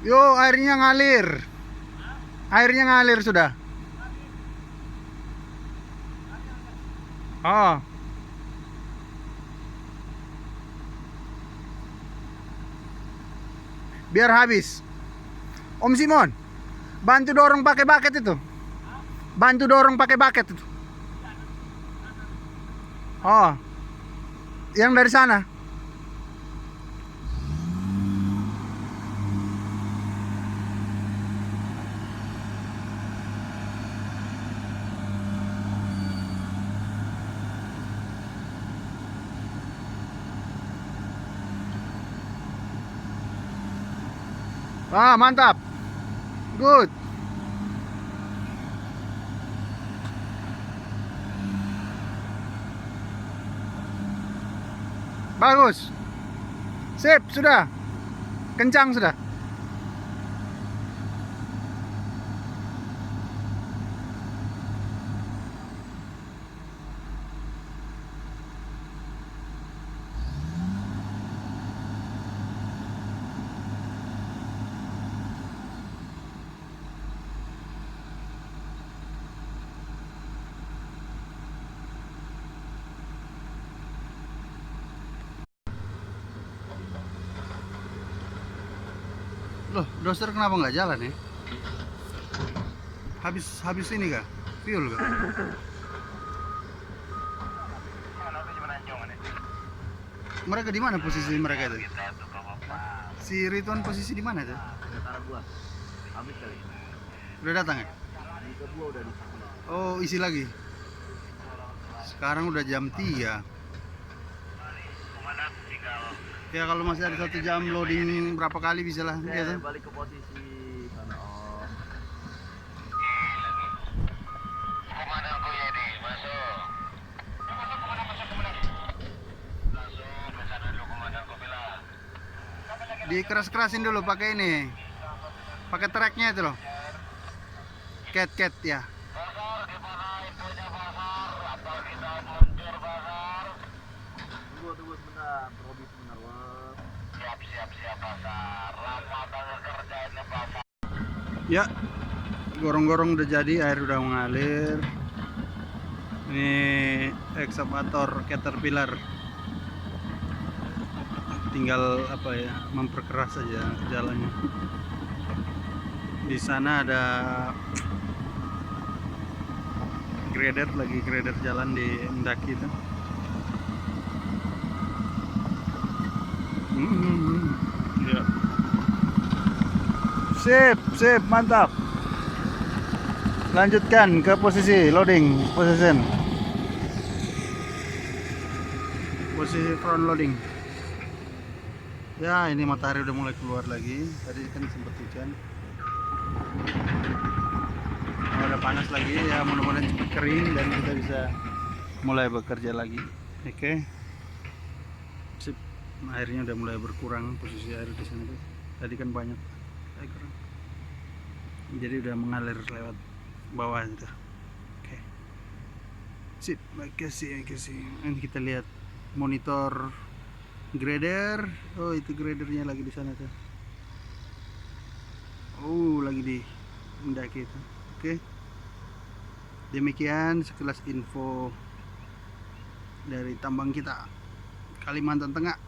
Yo, airnya ngalir. Airnya ngalir sudah. Oh, biar habis. Om Simon, bantu dorong pakai bucket itu. Bantu dorong pakai bucket itu. Oh, yang dari sana. Ah, mantap. Good. Bagus. Sip, sudah. Kencang sudah. Loh, doser kenapa nggak jalan ya? Habis ini kah? Fuel kah? Mereka di mana posisi mereka itu? Si Ridwan posisi di mana tuh? Habis kali. Udah datang ya? Oh, isi lagi. Sekarang udah jam 3. Ya kalau masih ada 1 jam loading berapa kali bisa lah gitu. Balik ke posisi sana om. Dikeras-kerasin dulu pakai ini. Pakai treknya itu loh. Cat ya. Tunggu sebentar, Robi sebentar wah. Ya, gorong-gorong udah jadi, air udah mengalir. Ini ekskavator Caterpillar. Tinggal apa ya, memperkeras saja jalannya. Di sana ada grader, lagi grader jalan di mendaki itu. Ya. Sip, mantap. Lanjutkan ke posisi loading position. Posisi front loading. Ya, ini matahari udah mulai keluar lagi. Tadi kan sempat hujan. Oh, udah panas lagi ya, mudah-mudahan cepat kering dan kita bisa mulai bekerja lagi. Oke. Sip. Airnya udah mulai berkurang, posisi air di sana tuh. Tadi kan banyak. Kurang. Jadi udah mengalir lewat bawah gitu. Oke. Sip, makasih. Nanti kita lihat monitor grader. Oh, itu gradernya lagi di sana tuh. Oh, lagi di mendaki itu. Oke. Demikian sekilas info dari tambang kita Kalimantan Tengah.